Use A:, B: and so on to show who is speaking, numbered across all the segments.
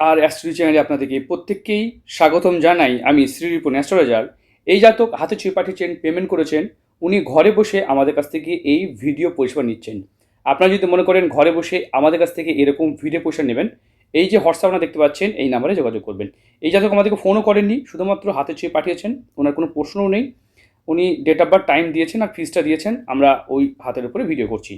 A: আর astrology চ্যানেলে আপনাদেরকে প্রত্যেককেই স্বাগতম জানাই। আমি শ্রীরিপন অ্যাস্ট্রোলজার। এই জাতক হাতে ছবি পাঠিয়েছেন, পেমেন্ট করেছেন, উনি ঘরে বসে আমাদের কাছ থেকে এই ভিডিও পরিষেবা নিচ্ছেন। আপনারা যদি মনে করেন ঘরে বসে আমাদের কাছ থেকে এরকম ভিডিও পরিষেবা নেবেন, এই যে হোয়াটসঅ্যাপ আপনারা দেখতে পাচ্ছেন এই নাম্বারে যোগাযোগ করবেন। এই জাতক আমাদেরকে ফোনও করেননি, শুধুমাত্র হাতে ছবি পাঠিয়েছেন, ওনার কোনো প্রশ্নও নেই। উনি ডেট অফ বার্থ, টাইম দিয়েছেন আর ফিজটা দিয়েছেন, আমরা ওই হাতের উপরে ভিডিও করছি।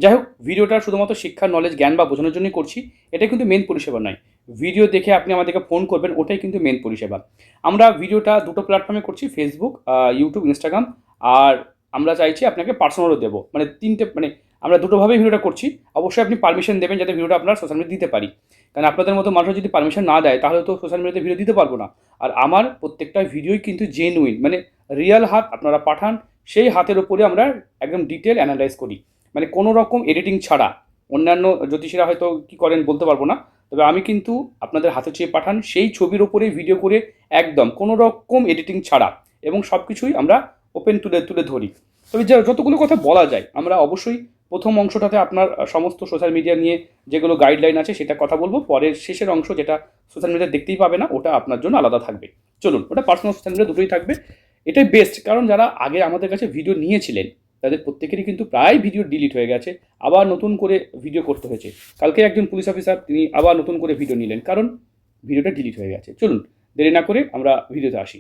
A: যাই হোক, ভিডিওটা শুধুমাত্র শিক্ষা, নলেজ, জ্ঞান বা বোঝানোর জন্যই করছি। এটা কিন্তু মেন পরিষেবা নয়। ভিডিও দেখে আপনি আমাদেরকে ফোন করবেন, ওটাই কিন্তু মেন পরিষেবা। আমরা ভিডিওটা দুটো প্ল্যাটফর্মে করছি, ফেসবুক, ইউটিউব, ইনস্টাগ্রাম। আর আমরা চাইছি আপনাকে পার্সোনালও দেবো, মানে তিনটে, মানে আমরা দুটোভাবেই ভিডিওটা করছি। অবশ্যই আপনি পারমিশন দেবেন যাতে ভিডিওটা আপনার সোশ্যাল মিডিয়া দিতে পারি। কারণ আপনাদের মতো মানুষ যদি পারমিশন না দেয় তাহলে তো সোশ্যাল মিডিয়াতে ভিডিও দিতে পারবো না। আর আমার প্রত্যেকটা ভিডিওই কিন্তু জেনুইন, মানে রিয়েল হাত আপনারা পাঠান, সেই হাতের ওপরে আমরা একদম ডিটেল অ্যানালাইজ করি, মানে কোনো রকম এডিটিং ছাড়া। অন্যান্য জ্যোতিষীরা হয়তো কী করেন বলতে পারবো না, তবে আমি কিন্তু আপনাদের হাতে চেয়ে পাঠান সেই ছবির ওপরেই ভিডিও করে, একদম কোনো রকম এডিটিং ছাড়া, এবং সব কিছুই আমরা ওপেন তুলে তুলে ধরি। তবে যতগুলো কথা বলা যায় আমরা অবশ্যই প্রথম অংশটাতে আপনার সমস্ত সোশ্যাল মিডিয়া নিয়ে যেগুলো গাইডলাইন আছে সেটা কথা বলবো। পরের শেষের অংশ, যেটা সোশ্যাল মিডিয়া দেখতেই পাবে না, ওটা আপনার জন্য আলাদা থাকবে। চলুন, ওটা পার্সোনাল, সোশ্যাল মিডিয়া দুটোই থাকবে। এটাই বেস্ট, কারণ যারা আগে আমাদের কাছে ভিডিও নিয়েছিলেন তাদের প্রত্যেকেরই কিন্তু প্রায় ভিডিও ডিলিট হয়ে গেছে, আবার নতুন করে ভিডিও করতে হয়েছে। কালকে একজন পুলিশ অফিসার তিনি আবার নতুন করে ভিডিও নিলেন, কারণ ভিডিওটা ডিলিট হয়ে গেছে। চলুন, দেরি না করে আমরা ভিডিওতে আসি।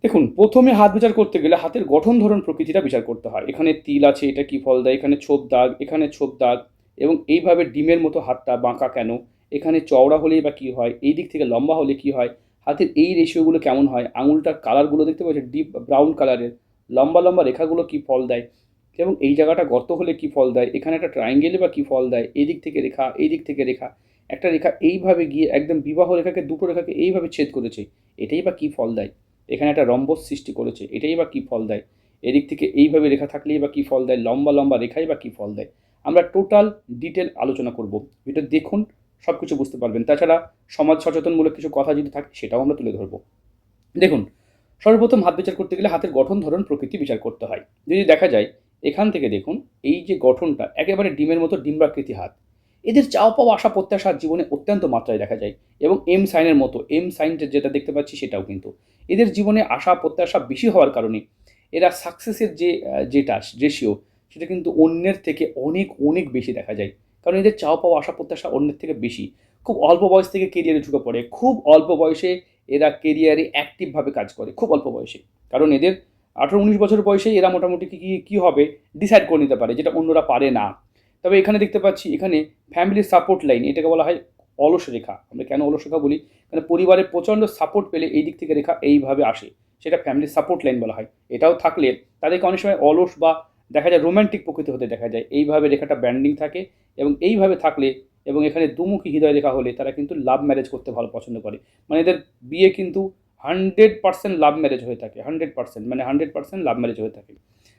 A: দেখুন, প্রথমে হাত বিচার করতে গেলে হাতের গঠন, ধরন, প্রকৃতিটা বিচার করতে হয়। এখানে তিল আছে, এটা কি ফল দেয়, এখানে ছোপ দাগ, এখানে ছোপ দাগ, এবং এইভাবে ডিমের মতো হাতটা বাঁকা কেন, এখানে চওড়া হলেই বা কী হয়, এই দিক থেকে লম্বা হলে কি হয়, হাতের এই রেশিওগুলো কেমন হয়, আঙুলটার কালারগুলো দেখতে পাচ্ছি ডিপ ব্রাউন কালারের, লম্বা লম্বা রেখাগুলো কি ফল দেয়, এবং এই জায়গাটা গর্ত হলে কি ফল দেয়, এখানে একটা ট্রায়াঙ্গেলে বা কী ফল দেয়, এই দিক থেকে রেখা, এই দিক থেকে রেখা, একটা রেখা এইভাবে গিয়ে একদম বিবাহ রেখাকে, দুটো রেখাকে এইভাবে ছেদ করেছে, এটাই বা কী ফল দেয়, এখানে একটা রম্বস সৃষ্টি করেছে, এটাই বা কী ফল দেয়, এদিক থেকে এইভাবে রেখা থাকলেই বা কী ফল দেয়, লম্বা লম্বা রেখাই বা কী ফল দেয়। আমরা টোটাল ডিটেল আলোচনা করব, ভিডিও দেখুন, সব কিছু বুঝতে পারবেন। তাছাড়া সমাজ সচেতনমূলক কিছু কথা যদি থাকে সেটাও আমরা তুলে ধরবো। দেখুন, সর্বপ্রথম হাত বিচার করতে গেলে হাতের গঠন, ধরন, প্রকৃতি বিচার করতে হয়। যদি দেখা যায় এখান থেকে দেখুন, এই যে গঠনটা একেবারে ডিমের মতো ডিম্বাকৃতি হাত, এদের চাওয়া পাওয়া, আশা প্রত্যাশা জীবনে অত্যন্ত মাত্রায় দেখা যায়। এবং এম সাইনের মতো, এম সাইনটা যেটা দেখতে পাচ্ছি সেটাও কিন্তু এদের জীবনে আশা প্রত্যাশা বেশি হওয়ার কারণে এরা সাকসেসের যেটা রেশিও, সেটা কিন্তু অন্যের থেকে অনেক অনেক বেশি দেখা যায়। কারণ এদের চাওয়া পাওয়া, আশা প্রত্যাশা অন্যের থেকে বেশি। খুব অল্প বয়স থেকে কেরিয়ারে ঢুকে পড়ে, খুব অল্প বয়সে এরা কেরিয়ারে অ্যাক্টিভভাবে কাজ করে, খুব অল্প বয়সে। কারণ এদের 18-19 বছর বয়সেই এরা মোটামুটি কী হবে ডিসাইড করে নিতে পারে, যেটা অন্যরা পারে না। তবে এখানে দেখতে পাচ্ছি, এখানে ফ্যামিলি সাপোর্ট লাইন, এটাকে বলা হয় অলস রেখা। আমরা কেন অলস রেখা বলি, কারণ পরিবারের প্রচণ্ড সাপোর্ট পেলে এই দিক থেকে রেখা এইভাবে আসে, সেটা ফ্যামিলি সাপোর্ট লাইন বলা হয়। এটাও থাকলে তাদেরকে অনেক সময় অলস বা দেখা যায় রোম্যান্টিক প্রকৃতি হতে দেখা যায়, এইভাবে রেখাটা ব্যান্ডিং থাকে। এবং এইভাবে থাকলে, এবং এখানে দুমুখী হৃদয় রেখা হলে তারা কিন্তু লাভ ম্যারেজ করতে ভালো পছন্দ করে। মানে এদের বিয়ে কিন্তু 100% লাভ ম্যারেজ হয়ে থাকে, 100%, মানে 100% লাভ ম্যারেজ হয়ে থাকে।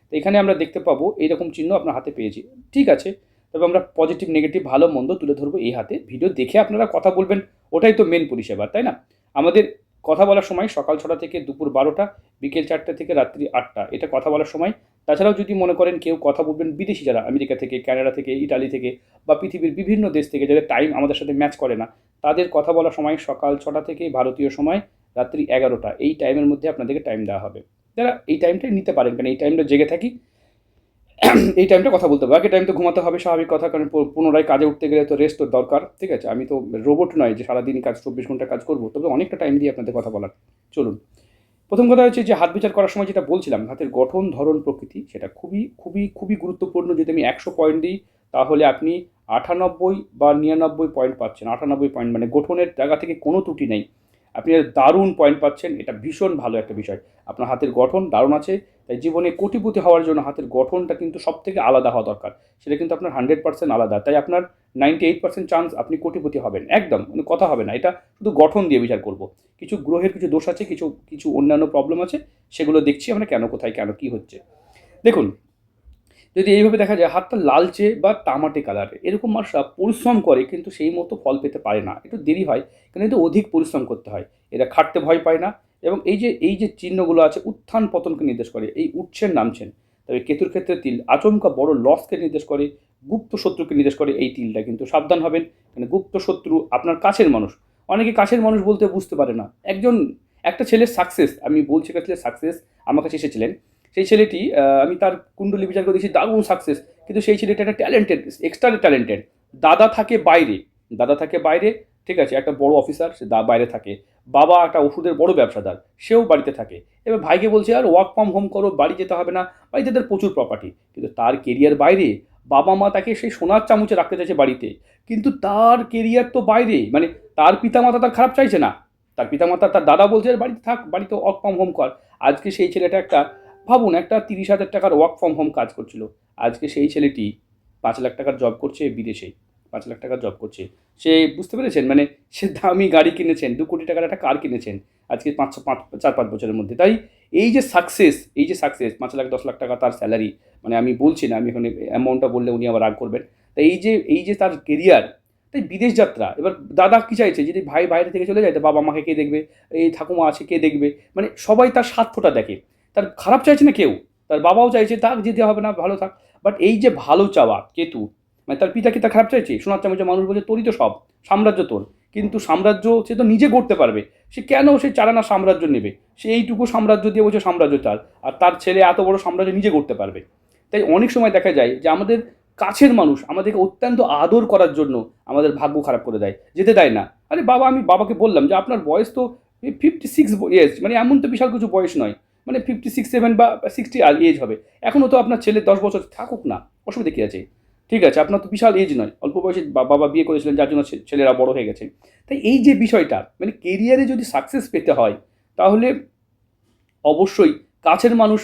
A: তো এখানে আমরা দেখতে পাবো এইরকম চিহ্ন আপনার হাতে পেয়েছি, ঠিক আছে। তবে আমরা পজিটিভ, নেগেটিভ, ভালো মন্দ তুলে ধরবো এই হাতে। ভিডিও দেখে আপনারা কথা বলবেন, ওটাই তো মেন পরিষেবা, তাই না? আমাদের কথা বলার সময় সকাল 6টা থেকে দুপুর 12টা, বিকেল 4টা থেকে রাত্রি 8টা, এটা কথা বলার সময়। তাছাড়াও যদি মনে করেন কেউ কথা বলবেন, বিদেশি যারা আমেরিকা থেকে, কানাডা থেকে, ইটালি থেকে, বা পৃথিবীর বিভিন্ন দেশ থেকে, যাদের টাইম আমাদের সাথে ম্যাচ করে না, তাদের কথা বলার সময় সকাল 6টা থেকে ভারতীয় সময় রাত্রি 11টা, এই টাইমের মধ্যে আপনাদেরকে টাইম দেওয়া হবে। যারা এই টাইমটাই নিতে পারেন, কারণ এই টাইমটা জেগে থাকি, এই টাইমটা কথা বলতে হবে। বাকি টাইম তো ঘুমাতে হবে, স্বাভাবিক কথা, কারণ পুনরায় কাজে উঠতে গেলে তো রেস্ট তো দরকার, ঠিক আছে। আমি তো রোবট নয় যে সারাদিনই কাজ, 24 ঘন্টা কাজ করবো, তবে অনেকটা টাইম দিয়ে আপনাদের কথা বলার। চলুন, প্রথম কথা হচ্ছে যে হাত বিচার করার সময় যেটা বলছিলাম, হাতের গঠন, ধরন, প্রকৃতি, সেটা খুবই খুবই খুবই গুরুত্বপূর্ণ। যদি আমি 100 পয়েন্ট দিই তাহলে আপনি 98 বা 99 পয়েন্ট পাচ্ছেন। 98 পয়েন্ট মানে গঠনের জায়গা থেকে কোনো ত্রুটি নেই, আপনি দারুণ পয়েন্ট পাচ্ছেন। এটা ভীষণ ভালো একটা বিষয়। আপনার হাতের গঠন দারুণ আছে, তাই জীবনে কোটিপতি হওয়ার জন্য হাতের গঠনটা কিন্তু সব থেকে আলাদা হওয়া দরকার। সেটা কিন্তু আপনার 100% আলাদা, তাই আপনার 98% চান্স আপনি কোটিপতি হবেন, একদম মানে কথা হবে না। এটা শুধু গঠন দিয়ে বিচার করব। কিছু গ্রহের কিছু দোষ আছে, কিছু কিছু অন্যান্য প্রবলেম আছে, সেগুলো দেখছি আমরা কেন, কোথায়, কেন, কী হচ্ছে। দেখুন, যদি এইভাবে দেখা যায় হাতটা লালচে বা তামাটে কালারের, এরকম মানুষরা পরিশ্রম করে কিন্তু সেই মতো ফল পেতে পারে না, একটু দেরি হয়, কারণ এতে অধিক পরিশ্রম করতে হয়। এরা খাটতে ভয় পায় না। এবং এই যে চিহ্নগুলো আছে উত্থান পতনকে নির্দেশ করে, এই উঠছেন নামছেন। তবে কেতুর ক্ষেত্রে তিল আচমকা বড় লসকে নির্দেশ করে, গুপ্ত শত্রুকে নির্দেশ করে এই তিলটা, কিন্তু সাবধান হবেন, মানে গুপ্ত শত্রু আপনার কাছের মানুষ। অনেকে কাছের মানুষ বলতে বুঝতে পারে না। একটা ছেলের সাকসেস, আমি বলছি একটা ছেলের সাকসেস আমার কাছে এসেছিলেন। সেই ছেলেটি আমি তার কুণ্ডলী বিচার করে দিয়েছি, দারুণ সাকসেস, কিন্তু সেই ছেলেটা একটা ট্যালেন্টেড, এক্সট্রা ট্যালেন্টেড। দাদা থাকে বাইরে, দাদা থাকে বাইরে, ঠিক আছে, একটা বড় অফিসার, সে বাইরে থাকে। বাবা একটা ওষুধের বড় ব্যবসাদার, সেও বাড়িতে থাকে। এবার ভাইকে বলছে আর ওয়ার্ক ফ্রম হোম করো, বাড়ি যেতে হবে না, বাড়িতে তাদের প্রচুর প্রপার্টি, কিন্তু তার কেরিয়ার বাইরে। বাবা মা তাকে সেই সোনার চামচে রাখতে চাইছে বাড়িতে, কিন্তু তার কেরিয়ার তো বাইরে, মানে তার পিতামাতা তার খারাপ চাইছে না। তার পিতামাতা, তার দাদা বলছে বাড়িতে থাক, বাড়িতে ওয়ার্ক ফ্রম হোম কর। আজকে সেই ছেলেটা একটা, ভাবুন, একটা 30,000 টাকার ওয়ার্ক ফ্রম হোম কাজ করছিল, আজকে সেই ছেলেটি 5 লাখ টাকার জব করছে বিদেশে, 5 লাখ টাকার জব করছে। সে, বুঝতে পেরেছেন, মানে সে দামি গাড়ি কিনেছেন, 2 কোটি টাকার একটা কার কিনেছেন আজকে 4-5 বছরের মধ্যে। তাই এই যে সাকসেস, 5 লাখ 10 লাখ টাকা তার স্যালারি, মানে আমি বলছি না, আমি এখানে অ্যামাউন্টটা বললে উনি আবার রাগ করবেন। তাই এই যে তার কেরিয়ার, তাই বিদেশ যাত্রা। এবার দাদা কি চাইছে, যদি ভাই বাইরে থেকে চলে যায় তো বাবা মাকে কে দেখবে, এই ঠাকুমা আছে কে দেখবে, মানে সবাই তার স্বার্থটা দেখে, তার খারাপ চাইছে না কেউ। তার বাবাও চাইছে তার যেতে হবে না, ভালো থাক। বাট এই যে ভালো চাওয়া কেতু, মানে তার পিতা কি তার খারাপ চাইছে? সোনার চামচে মানুষ বলছে তোরই তো সব, সাম্রাজ্য তোর, কিন্তু সাম্রাজ্য সে তো নিজে গড়তে পারবে। সে কেন সে চারানা সাম্রাজ্য নেবে? সে এইটুকু সাম্রাজ্য দিয়ে বলছে সাম্রাজ্য তার, আর তার ছেলে এত বড় সাম্রাজ্য নিজে গড়তে পারবে। তাই অনেক সময় দেখা যায় যে আমাদের কাছের মানুষ আমাদেরকে অত্যন্ত আদর করার জন্য আমাদের ভাগ্য খারাপ করে দেয়, যেতে দেয় না। আরে বাবা, আমি বাবাকে বললাম যে আপনার বয়স তো 56 ইয়ার্স, মানে এমন তো বিশাল কিছু বয়স নয়, মানে 56-7 বা 60 এজ হবে, এখনও তো আপনার ছেলে 10 বছর থাকুক না, অসুবিধা কী আছে? ঠিক আছে, আপনার তো বিশাল এজ নয়, অল্প বয়সে বাবা বিয়ে করেছিলেন, যার জন্য ছেলেরা বড় হয়ে গেছে। তাই এই যে বিষয়টা, মানে কেরিয়ারে যদি সাকসেস পেতে হয়, তাহলে অবশ্যই কাছের মানুষ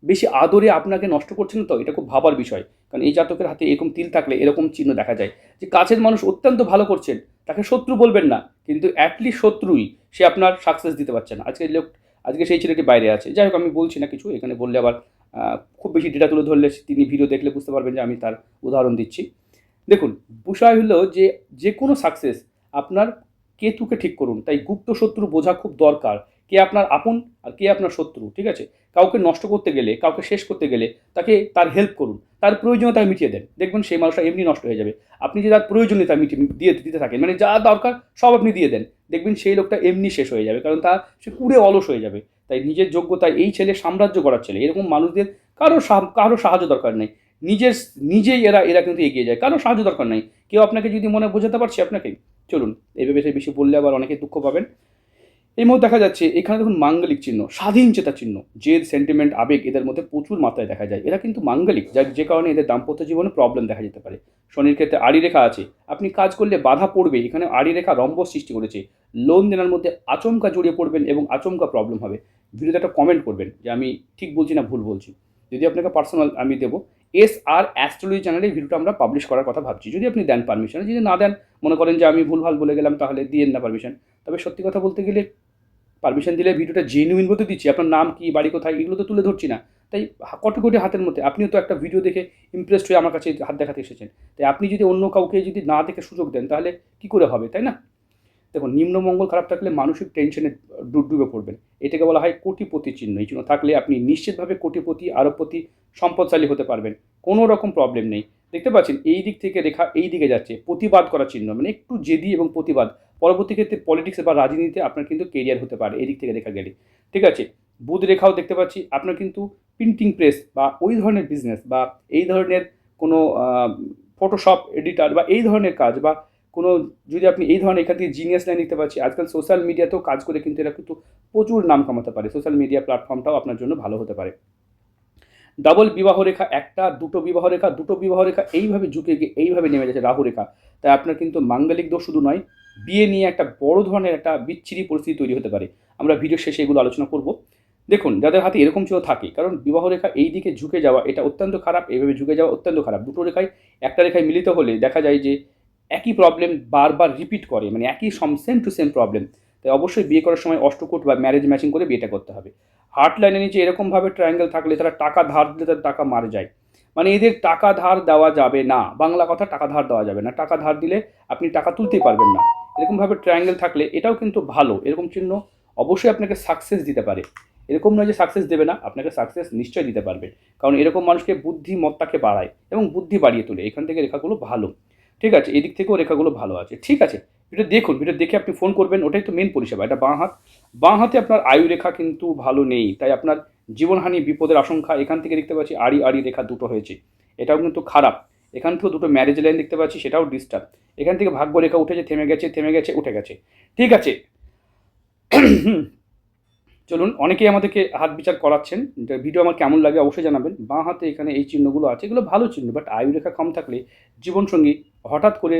A: বেশি আদরে আপনাকে নষ্ট করছে না, তো এটা খুব ভাবার বিষয়। কারণ এই জাতকের হাতে এরকম তিল থাকলে এরকম চিহ্ন দেখা যায় যে কাছের মানুষ অত্যন্ত ভালো করছেন, তাকে শত্রু বলবেন না, কিন্তু অ্যাটলিস্ট শত্রুই, সে আপনার সাকসেস দিতে পারছে না। আজকে সেই ছেলেটি বাইরে আছে, যাই হোক আমি বলছি না কিছু, এখানে বললে আবার খুব বেশি ডেটা তুলে ধরলে তিনি ভিডিও দেখলে বুঝতে পারবেন যে আমি তার উদাহরণ দিচ্ছি। দেখুন, বিষয় হলো যে কোনো সাকসেস আপনার কেতুকে ঠিক করুন। তাই গুপ্ত শত্রু বোঝা খুব দরকার, কে আপনার আপন আর কে আপনার শত্রু, ঠিক আছে? কাউকে নষ্ট করতে গেলে, কাউকে শেষ করতে গেলে তাকে তার হেল্প করুন, তার প্রয়োজনীয়তা মিটিয়ে দেন, দেখবেন সেই মানুষটা এমনি নষ্ট হয়ে যাবে। আপনি যে তার প্রয়োজনীয়তা দিতে থাকেন, মানে যা দরকার সব আপনি দিয়ে দেন, দেখবেন সেই লোকটা এমনি শেষ হয়ে যাবে, কারণ সে কুড়ে অলস হয়ে যাবে। তাই নিজের যোগ্যতায়, এই ছেলে সাম্রাজ্য গড়ার ছেলে, এরকম মানুষদের কারো সাহায্য দরকার নেই, নিজেই এরা কিন্তু এগিয়ে যায়, কারো সাহায্য দরকার নেই। কেউ আপনাকে যদি মনে বোঝাতে পারছে আপনাকে, চলুন, এইভাবে বেশি বললে আবার অনেকে দুঃখ পাবেন। এই মধ্যে দেখা যাচ্ছে এখানে দেখুন মাঙ্গলিক চিহ্ন, স্বাধীন চেতা চিহ্ন, জেদ, সেন্টিমেন্ট, আবেগ এদের মধ্যে প্রচুর মাত্রায় দেখা যায়। এরা কিন্তু মাঙ্গলিক, যে কারণে এদের দাম্পত্য জীবনে প্রবলেম দেখা যেতে পারে। শনির ক্ষেত্রে আড়ি রেখা আছে, আপনি কাজ করলে বাধা পড়বে, এখানে আড়ি রেখা রম্বস সৃষ্টি করেছে। লোন দেনার মধ্যে আচমকা জড়িয়ে পড়বেন এবং আচমকা প্রবলেম হবে। ভিডিওতে একটা কমেন্ট করবেন যে আমি ঠিক বলছি না ভুল বলছি। যদি আপনাকে পার্সোনাল আমি দেবো, SR অ্যাস্ট্রোলজি চ্যানেলে ভিডিওটা আমরা পাবলিশ করার কথা ভাবছি, যদি আপনি দেন পারমিশন। যদি না দেন, মনে করেন যে আমি ভুলভাল বলে গেলাম, তাহলে দিয়েন না পারমিশন। তবে সত্যি কথা বলতে গেলে পারমিশন দিলে ভিডিওটা জেনুইন বলতে দিচ্ছি, আপনার নাম কি, বাড়ি কোথায়, এগুলো তো তুলে ধরছি না। তাই কোটি কোটি হাতের মধ্যে আপনিও তো একটা ভিডিও দেখে ইমপ্রেসড হয়ে আমার কাছে হাত দেখাতে এসেছেন। তাই আপনি যদি অন্য কাউকে যদি না দেখে সুযোগ দেন, তাহলে কী করে হবে, তাই না? দেখুন, নিম্নমঙ্গল খারাপ থাকলে মানসিক টেনশনে ডুবে পড়বেন, এটাকে বলা হয় কোটিপতি চিহ্ন। এই চিহ্ন থাকলে আপনি নিশ্চিতভাবে কোটিপতি, আরবপতি, সম্পদশালী হতে পারবেন, কোনো রকম প্রবলেম নেই। দেখতে পাচ্ছেন এই দিক থেকে রেখা এই দিকে যাচ্ছে, প্রতিবাদ করার চিহ্ন, মানে একটু জেদি এবং প্রতিবাদ। পরবর্তী ক্ষেত্রে পলিটিক্স বা রাজনীতিতে আপনার কিন্তু কেরিয়ার হতে পারে এই দিক থেকে রেখা গেলে, ঠিক আছে? বুধ রেখাও দেখতে পাচ্ছি, আপনার কিন্তু প্রিন্টিং প্রেস বা ওই ধরনের বিজনেস বা এই ধরনের কোনো ফটোশপ এডিটার বা এই ধরনের কাজ, বা কোনো, যদি আপনি এই ধরনের এখান থেকে জিনিয়াস লাইন দেখতে পাচ্ছি, আজকাল সোশ্যাল মিডিয়াতেও কাজ করে কিন্তু এরা কিন্তু প্রচুর নাম কামাতে পারে। সোশ্যাল মিডিয়া প্ল্যাটফর্মটাও আপনার জন্য ভালো হতে পারে। ডাবল বিবাহ রেখা, একটা, দুটো বিবাহ রেখা এইভাবে ঝুঁকে গিয়ে এইভাবে নেমে যাচ্ছে রাহু রেখা। তাই আপনার কিন্তু মাঙ্গলিক দোষ শুধু নয়, বিয়ে নিয়ে একটা বড় ধরনের একটা বিচ্ছিরি পরিস্থিতি তৈরি হতে পারে। আমরা ভিডিও শেষে এগুলো আলোচনা করব। দেখুন, যাদের হাতে এরকম চিহ্ন থাকে, কারণ বিবাহ রেখা এই দিকে ঝুঁকে যাওয়া এটা অত্যন্ত খারাপ, এইভাবে ঝুঁকে যাওয়া অত্যন্ত খারাপ। দুটো রেখায় একটা রেখায় মিলিত হলে দেখা যায় যে একই প্রবলেম বারবার রিপিট করে, মানে একই সেম টু সেম প্রবলেম। তাই অবশ্যই বিয়ে করার সময় অষ্টকূট বা ম্যারেজ ম্যাচিং করে বিয়েটা করতে হবে। হার্ট লাইনের নিচে এরকমভাবে ট্রায়াঙ্গেল থাকলে তারা টাকা ধার দিলে তার টাকা মারা যায়, মানে এদের টাকা ধার দেওয়া যাবে না, বাংলা কথা, টাকা ধার দেওয়া যাবে না। টাকা ধার দিলে আপনি টাকা তুলতেই পারবেন না। এরকমভাবে ট্রায়াঙ্গেল থাকলে এটাও কিন্তু ভালো, এরকম চিহ্ন অবশ্যই আপনাকে সাকসেস দিতে পারে। এরকম নয় যে সাকসেস দেবে না, আপনাকে সাকসেস নিশ্চয়ই দিতে পারবে, কারণ এরকম মানুষকে বুদ্ধিমত্তাকে বাড়ায় এবং বুদ্ধি বাড়িয়ে তোলে। এখান থেকে রেখাগুলো ভালো, ঠিক আছে, এদিক থেকেও রেখাগুলো ভালো আছে, ঠিক আছে। ভিডিও দেখুন, ভিডিও দেখে আপনি ফোন করবেন, ওটাই তো মেন পরিষেবা। এটা বাঁ হাত, বাঁ হাতে আপনার আয়ু রেখা কিন্তু ভালো নেই, তাই আপনার জীবনহানি বিপদের আশঙ্কা। এখান থেকে দেখতে পাচ্ছি আড়ি আড়ি রেখা দুটো হয়েছে, এটাও কিন্তু খারাপ। এখান থেকেও দুটো ম্যারেজ লাইন দেখতে পাচ্ছি, সেটাও ডিস্টার্ব। এখান থেকে ভাগ্য রেখা উঠেছে, থেমে গেছে, উঠে গেছে, ঠিক আছে। চলুন, অনেকেই আমাদেরকে হাত বিচার করাচ্ছেন, ভিডিও আমার কেমন লাগে অবশ্যই জানাবেন। বাঁ হাতে এখানে এই চিহ্নগুলো আছে, এগুলো ভালো চিহ্ন, বাট আয়ু রেখা কম থাকলে জীবনসঙ্গী হঠাৎ করে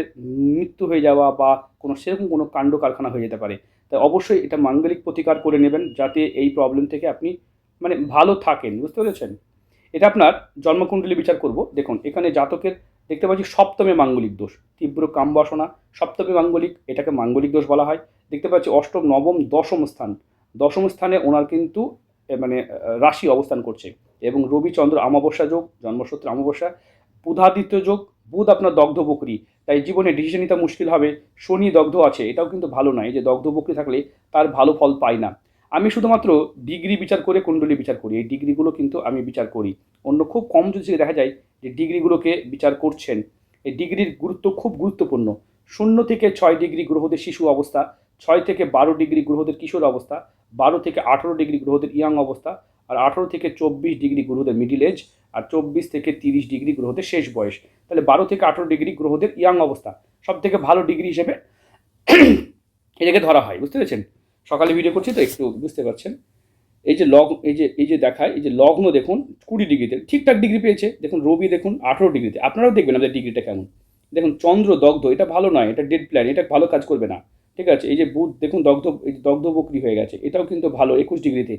A: মৃত্যু হয়ে যাওয়া বা কোনো সেরকম কোনো কাণ্ড কারখানা হয়ে যেতে পারে। তাই অবশ্যই এটা মাঙ্গলিক প্রতিকার করে নেবেন, যাতে এই প্রবলেম থেকে আপনি মানে ভালো থাকেন, বুঝতে পেরেছেন। এটা আপনার জন্মকুণ্ডলী বিচার করব। দেখুন, এখানে জাতকের দেখতে পাচ্ছি সপ্তমে মাঙ্গলিক দোষ, তীব্র কামবাসনা, সপ্তমে মাঙ্গলিক, এটাকে মাঙ্গলিক দোষ বলা হয়। দেখতে পাচ্ছি অষ্টম, নবম, দশম স্থান, দশম স্থানে ওনার কিন্তু মানে রাশি অবস্থান করছে, এবং রবি চন্দ্র অমাবস্যা যোগ, জন্মসূত্রে অমাবস্যা, বুধাদিত্য যোগ, বুধ আপনার দগ্ধ বকরি, তাই জীবনে ডিসিশন নিতে মুশকিল হবে। শনি দগ্ধ আছে, এটাও কিন্তু ভালো নয়, যে দগ্ধ বকরি থাকলে তার ভালো ফল পায় না। আমি শুধুমাত্র ডিগ্রি বিচার করে কুণ্ডলী বিচার করি, এই ডিগ্রিগুলো কিন্তু আমি বিচার করি। অন্য খুব কম যদি দেখা যায় যে ডিগ্রিগুলোকে বিচার করছেন। এই ডিগ্রির গুরুত্ব খুব গুরুত্বপূর্ণ। 0 থেকে 6 ডিগ্রি গ্রহদের শিশু অবস্থা, 6 থেকে 12 ডিগ্রি গ্রহদের কিশোর অবস্থা, 12 থেকে 18 ডিগ্রি গ্রহদের ইয়াং অবস্থা, আর 18 থেকে 24 ডিগ্রি গ্রহদের মিডিল এজ, আর 24 থেকে 30 ডিগ্রি গ্রহদের শেষ বয়স। তাহলে 12 থেকে 18 ডিগ্রি গ্রহদের ইয়াং অবস্থা সব থেকে ভালো ডিগ্রি হিসেবে এটাকে ধরা হয়, বুঝতে পেরেছেন। সকালে ভিডিও করছি তো একটু বুঝতে পারছেন। এই যে এই যে দেখায়, এই যে লগ্ন দেখুন 20 ডিগ্রিতে ঠিকঠাক ডিগ্রি পেয়েছে। দেখুন রবি দেখুন 18 ডিগ্রিতে, আপনারাও দেখবেন আপনাদের ডিগ্রিটা কেমন। দেখুন চন্দ্র দগ্ধ, এটা ভালো নয়, এটা ডেড প্ল্যান, এটা ভালো কাজ করবে না, ঠিক আছে। এই যে বুধ দেখুন দগ্ধ, এই যে দগ্ধ বকরি হয়ে গেছে, এটাও কিন্তু ভালো 21 ডিগ্রিতে,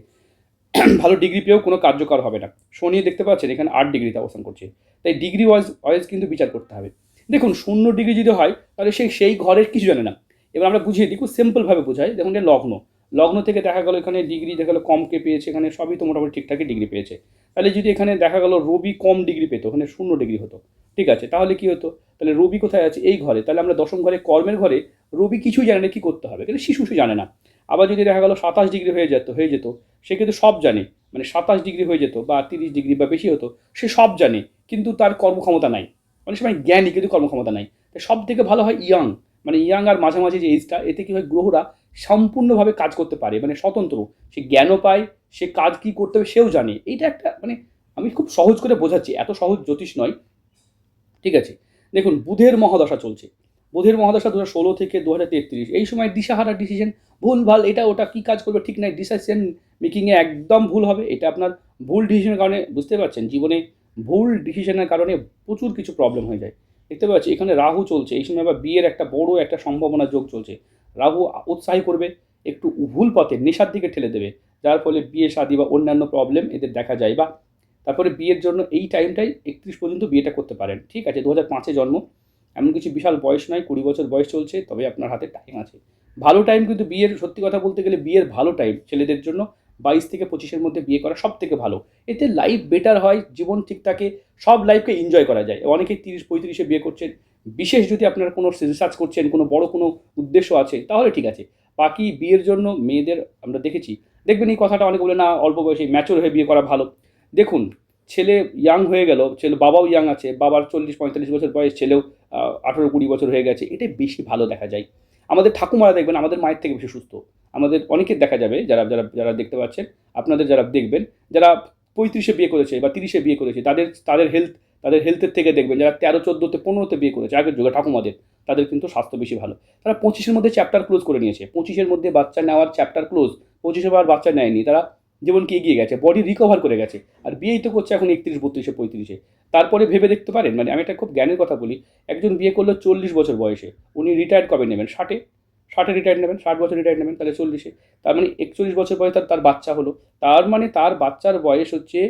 A: ভালো ডিগ্রি পেয়েও কোনো কার্যকর হবে না। শনি দেখতে পাচ্ছেন এখানে 8 ডিগ্রিতে অবস্থান করছে, তাই ডিগ্রি ওয়াইজ কিন্তু বিচার করতে হবে। দেখুন 0 ডিগ্রি যদি হয় তাহলে সেই ঘরের কিছু জানে না। এবার আমরা বুঝিয়ে দিই, খুব সিম্পলভাবে বোঝাই। দেখুন এটা লগ্ন, লগ্ন থেকে দেখা গেলো এখানে ডিগ্রি দেখা গেলো কমকে পেয়েছে, এখানে সবই তো মোটামুটি ঠিকঠাকই ডিগ্রি পেয়েছে। তাহলে যদি এখানে দেখা গেলো রবি কম ডিগ্রি পেতো, ওখানে 0 ডিগ্রি হতো, ঠিক আছে, তাহলে কি হতো, তাহলে রবি কোথায় আছে, এই ঘরে, তাহলে আমরা দশম ঘরে কর্মের ঘরে রবি কিছুই জানে না কী করতে হবে, কিন্তু শিশু জানে না। আবার যদি দেখা গেলো 27 ডিগ্রি হয়ে যেত, সে কিন্তু সব জানে, মানে 27 ডিগ্রি হয়ে যেত বা 30 ডিগ্রি বা বেশি হতো, সে সব জানে কিন্তু তার কর্মক্ষমতা নাই। অনেক সময় জ্ঞানী কিন্তু কর্মক্ষমতা নাই। তাই সব থেকে ভালো হয় ইয়াং, মানে ইয়াং আর মাঝামাঝি যে এজটা, এতে কি হয় গ্রহরা সম্পূর্ণভাবে কাজ করতে পারে, মানে স্বতন্ত্র, সে জ্ঞানও পায়, সে কাজ কি করতে হবে সেও জানে। এইটা একটা মানে আমি খুব সহজ করে বোঝাচ্ছি, এত সহজ জ্যোতিষ নয়, ঠিক আছে। দেখুন বুধের মহাদশা চলছে, বুধের মহাদশা 2016 থেকে 2033, এই সময় দিশাহারা ডিসিশন, ভুলভাল এটা ওটা কী কাজ করবে ঠিক নাই, ডিসিশন মেকিংয়ে একদম ভুল হবে। এটা আপনার ভুল ডিসিশনের কারণে, বুঝতে পারছেন, জীবনে ভুল ডিসিশনের কারণে প্রচুর কিছু প্রবলেম হয়ে যায়। দেখতে পাচ্ছি এখানে রাহু চলছে, এই সময় আবার বিয়ের একটা বড় একটা সম্ভাবনা যোগ চলছে। রাহু উৎসাহী করবে, একটু ভুল পথে নেশার দিকে ঠেলে দেবে, যার ফলে বিয়ে শাদী বা অন্যান্য প্রবলেম এদের দেখা যায়। বা তারপরে বিয়ের জন্য এই টাইমটাই 31 পর্যন্ত বিয়েটা করতে পারেন, ঠিক আছে। 2005-এ জন্ম, এমন কিছু বিশাল বয়স নয়, 20 বছর বয়স চলছে, তবে আপনার হাতে টাইম আছে, ভালো টাইম। কিন্তু বিয়ের সত্যি কথা বলতে গেলে বিয়ের ভালো টাইম ছেলেদের জন্য 22 থেকে 25-এর মধ্যে বিয়ে করা সব থেকে ভালো। এতে লাইফ বেটার হয়, জীবন ঠিক থাকে, সব লাইফকে এনজয় করা যায়। অনেকেই 30-35-এ বিয়ে করছেন, বিশেষ যদি আপনার কোনো রিসার্চ করছেন, কোনো বড় কোনো উদ্দেশ্য আছে, তাহলে ঠিক আছে। বাকি বিয়ের জন্য মেয়েদের আমরা দেখেছি, দেখবেন এই কথাটা অনেকে বলে না অল্প বয়সে ম্যাচুর হয়ে বিয়ে করা ভালো। দেখুন ছেলে ইয়াং হয়ে গেল, ছেলে বাবাও ইয়াং আছে, বাবার 40-45 বছর বয়স, ছেলেও 18-20 বছর হয়ে গেছে, এটাই বেশি ভালো দেখা যায়। আমাদের ঠাকুমারা দেখবেন আমাদের মায়ের থেকে বেশি সুস্থ, আমাদের অনেকের দেখা যাবে, যারা যারা যারা দেখতে পাচ্ছেন, আপনাদের যারা দেখবেন, যারা 35-এ বিয়ে করেছে বা 30-এ বিয়ে করেছে, তাদের হেলথের থেকে দেখবেন, যারা 13-14-15-তে বিয়ে করেছে আগের যুগে ঠাকুমাদের, তাদের কিন্তু স্বাস্থ্য বেশি ভালো। তারা 25-এর মধ্যে চ্যাপ্টার ক্লোজ করে নিয়েছে, 25-এর মধ্যে বাচ্চা নেওয়ার চ্যাপ্টার ক্লোজ, 25-এ আর বাচ্চা নেয়নি, তারা জীবনকে এগিয়ে গেছে, বডি রিকভার করে গেছে। আর বিয়েই তো করছে এখন 31-32-35-এ। তারপরে ভেবে দেখতে পারেন, মানে আমি একটা খুব জ্ঞানের কথা বলি, একজন বিয়ে করলো 40 বছর বয়সে, উনি রিটায়ার্ড কবে নেবেন, 60-এ রিটায়ার্ড নেবেন, 60 বছর রিটায়ার্ড নেবেন, তাহলে 40-এ, তার মানে 41 বছর বয়সে তার বাচ্চা হলো, তার মানে তার বাচ্চার বয়স হচ্ছে,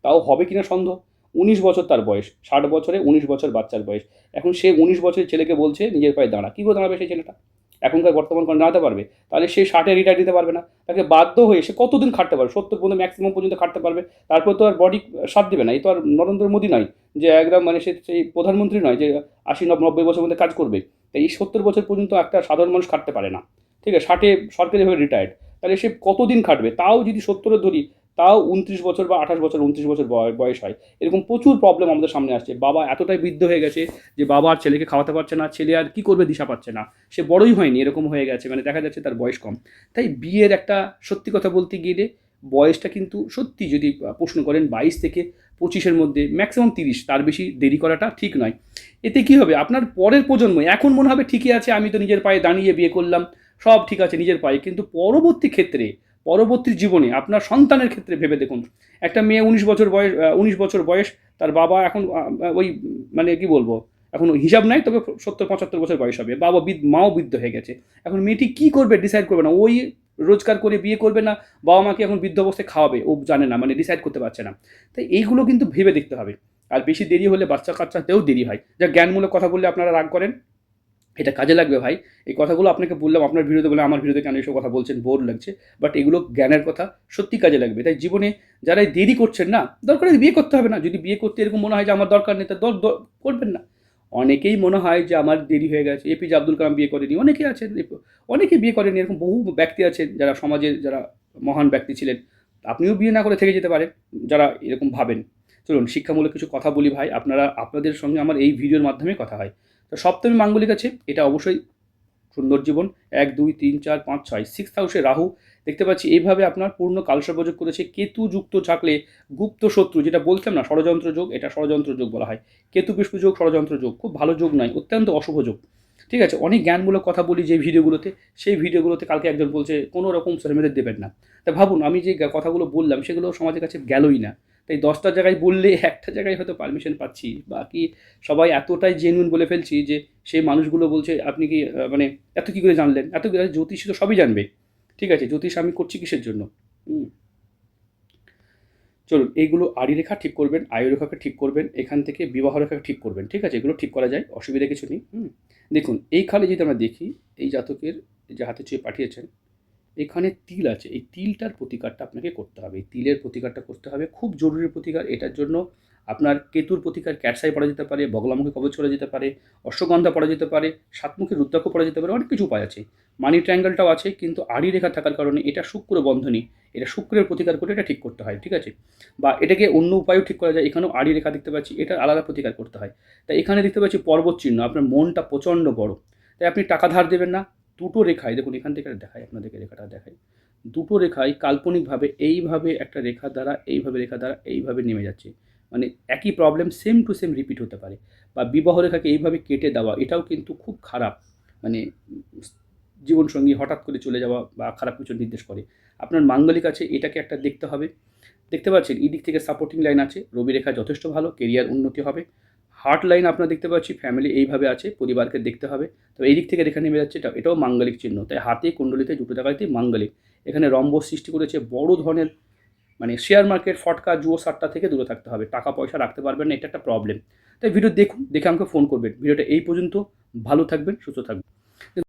A: তাও হবে কিনা সন্দেহ, 19 বছর তার বয়স, 60 বছরে 19 বছর বাচ্চার বয়স। এখন সে 19 বছরের ছেলেকে বলছে নিজের পায়ে দাঁড়া, কী করে দাঁড়াবে সেই ছেলেটা, এখনকার বর্তমান কোনো দাঁড়াতে পারবে? তাহলে সে 60-এ রিটায়ার দিতে পারবে না, তাকে বাধ্য হয়ে সে কতদিন খাটতে পারবে, 70 পর্যন্ত ম্যাক্সিমাম পর্যন্ত খাটতে পারবে, তারপর তো আর বডি সাথ দেবে না। এই তো আর নরেন্দ্র মোদী নয় যে একদম মানে সে সেই প্রধানমন্ত্রী নয় যে 80-90 বছর মধ্যে কাজ করবে। তাই এই 70 বছর পর্যন্ত একটা সাধারণ মানুষ খাটতে পারে না, ঠিক আছে। 60-এ সরকারিভাবে রিটায়ার্ড, তাহলে সে কতদিন খাটবে? তাও যদি 70 ধরি, তাও 29 বছর বা 28 বছর 29 বছর বয়স হয়। এরকম প্রচুর প্রবলেম আমাদের সামনে আসছে। বাবা এতটাই বৃদ্ধ হয়ে গেছে যে বাবা আর ছেলেকে খাওয়াতে পারছে না, ছেলে আর কী করবে দিশা পাচ্ছে না। সে বড়ই হয়নি, এরকম হয়ে গেছে, মানে দেখা যাচ্ছে তার বয়স কম। তাই বিয়ের একটা সত্যি কথা বলতে গেলে বয়সটা কিন্তু সত্যি যদি প্রশ্ন করেন 22 থেকে 25-এর মধ্যে, ম্যাক্সিমাম 30, তার বেশি দেরি করাটা ঠিক নয়। এতে কী হবে, আপনার পরের প্রজন্ম এখন মনে হবে ঠিকই আছে, আমি তো নিজের পায়ে দাঁড়িয়ে বিয়ে করলাম, সব ঠিক আছে নিজের পায়ে, কিন্তু পরবর্তী ক্ষেত্রে, পরবর্তী জীবনে আপনার সন্তানের ক্ষেত্রে ভেবে দেখুন। একটা মেয়ে 19 বছর বয়স, তার বাবা এখন ওই মানে কি বলবো, এখন হিসাব নাই, তবে 70-75 বছর বয়স হবে, মাও বৃদ্ধ হয়ে গেছে। এখন মেয়েটি কী করবে ডিসাইড করবে না, ওই রোজগার করে বিয়ে করবে না বাবা মাকে এখন বৃদ্ধ অবস্থায় খাওয়াবে, ও জানে না, মানে ডিসাইড করতে পারছে না। তাই এইগুলো কিন্তু ভেবে দেখতে হবে। আর বেশি দেরি হলে বাচ্চা কাচ্চাতেও দেরি হয়। যা জ্ঞানমূলক কথা বললে আপনারা রাগ করেন, এটা কাজে লাগবে ভাই। এই কথাগুলো আপনাকে বললাম আপনার ভিডিওতে, বলে আমার ভিডিওতে কেন এইসব কথা বলছেন, বোর লাগছে, বাট এগুলো জ্ঞানের কথা, সত্যি কাজে লাগবে। তাই জীবনে যারা এই দেরি করছেন না, দরকার হলে বিয়ে করতে হবে না। যদি বিয়ে করতে এরকম মনে হয় যে আমার দরকার নেই, তা করবেন না। অনেকেই মনে হয় যে আমার দেরি হয়ে গেছে, এপিজে আব্দুল কালাম বিয়ে করেনি, অনেকে আছেন, অনেকে বিয়ে করেনি, এরকম বহু ব্যক্তি আছেন যারা সমাজের যারা মহান ব্যক্তি ছিলেন। আপনিও বিয়ে না করে থেকে যেতে পারেন, যারা এরকম ভাবেন। চলুন শিক্ষামূলক কিছু কথা বলি ভাই, আপনাদের সঙ্গে আমার এই ভিডিওর মাধ্যমে কথা হয়। তো সপ্তমী মাঙ্গলিক আছে, এটা অবশ্যই সুন্দর জীবন। 1 2 3 4 5 6 সিক্স হাউসে রাহু দেখতে পাচ্ছি, এইভাবে আপনার পূর্ণ কালসর্পযোগ করেছে। কেতু যুক্ত থাকলে গুপ্ত শত্রু, যেটা বলছিলাম না ষড়যন্ত্র যোগ, এটা ষড়যন্ত্র যোগ বলা হয়। কেতু বৃষ্টি যোগ ষড়যন্ত্র যোগ, খুব ভালো যোগ নয়, অত্যন্ত অশুভ যোগ। ঠিক আছে, অনেক জ্ঞানমূলক কথা বলি যে ভিডিওগুলোতে, সেই ভিডিওগুলোতে কালকে একজন বলছে কোনো রকম সোশ্যাল দেবেন না। তা ভাবুন, আমি যে কথাগুলো বললাম সেগুলো সমাজের কাছে গেলই না। তাই 10টা জায়গায় বললে একটা জায়গায় হয়তো পারমিশন পাচ্ছি, বাকি সবাই এতটাই জেনুইন বলে ফেলছি যে সেই মানুষগুলো বলছে আপনি কি মানে এত কী করে জানলেন, এত জ্যোতিষী তো সবই জানবে। ঠিক আছে, জ্যোতিষ আমি করছি কিসের জন্য? চলুন এইগুলো আড়িরেখা ঠিক করবেন, আয়ুরেখাকে ঠিক করবেন, এখান থেকে বিবাহ রেখাকে ঠিক করবেন। ঠিক আছে, এগুলো ঠিক করা যায়, অসুবিধা কিছু নেই। দেখুন এইখানে যদি আমরা দেখি, এই জাতকের যে হাতে চেয়ে পাঠিয়েছেন, এখানে তিল আছে, এই তিলটার প্রতিকারটা আপনাকে করতে হবে, এই তিলের প্রতিকারটা করতে হবে, খুব জরুরি প্রতিকার। এটার জন্য আপনার কেতুর প্রতিকার ক্যাটসাই পড়া যেতে পারে, বগলামুখী কবচ করা যেতে পারে, অশ্বগন্ধা পড়া যেতে পারে, সাতমুখী রুদ্রাক্ষ পড়া যেতে পারে, অনেক কিছু উপায় আছে। মানি ট্রায়াঙ্গেলটাও আছে, কিন্তু আড়ি রেখা থাকার কারণে এটা শুক্র বন্ধনী, এটা শুক্রের প্রতিকার করে এটা ঠিক করতে হয়। ঠিক আছে, বা এটাকে অন্য উপায়েও ঠিক করা যায়। এখানেও আড়ি রেখা দেখতে পাচ্ছি, এটা আলাদা প্রতিকার করতে হয়। তাই এখানে দেখতে পাচ্ছি পর্বত চিহ্ন, আপনার মনটা প্রচণ্ড বড়, তাই আপনি টাকা ধার দেবেন না। দুটো রেখায় দেখুন, এখান থেকে দেখায় আপনাদেরকে, রেখাটা দেখায়, দুটো রেখায় কাল্পনিকভাবে এইভাবে একটা রেখা দ্বারা, এইভাবে রেখা দ্বারা এইভাবে নেমে যাচ্ছে, মানে একই problem same to same repeat হতে পারে। বা বিবাহ রেখাকে এইভাবে কেটে দেওয়া, এটাও কিন্তু খুব খারাপ, মানে জীবনসঙ্গী হঠাৎ করে চলে যাওয়া বা খারাপ কিছু নির্দেশ করে। আপনার মাঙ্গলিক আছে, এটাকে একটা দেখতে হবে। দেখতে পাচ্ছেন এই দিক থেকে সাপোর্টিং লাইন আছে, রবি রেখা যথেষ্ট ভালো, কেরিয়ার উন্নতি হবে। হার্ট লাইন আপনার দেখতে পাচ্ছি, ফ্যামিলি এইভাবে আছে, পরিবারকে দেখতে হবে। তো এই দিক থেকে রেখা নেমে যাচ্ছে, এটাও মাঙ্গলিক চিহ্ন। তাই হাতে কুণ্ডলিতে দুটো জায়গাতেই মাঙ্গলিক। এখানে রম্বস সৃষ্টি করেছে, বড় ধরনের, মানে শেয়ার মার্কেট, ফটকা, জুয়ো সাট্টা থেকে দূরে থাকতে হবে, টাকা পয়সা রাখতে পারবেন না, এটা একটা প্রবলেম। তাই ভিডিও দেখুন, দেখে আমাকে ফোন করবেন। ভিডিওটা এই পর্যন্ত, ভালো থাকবেন, সুস্থ থাকবেন।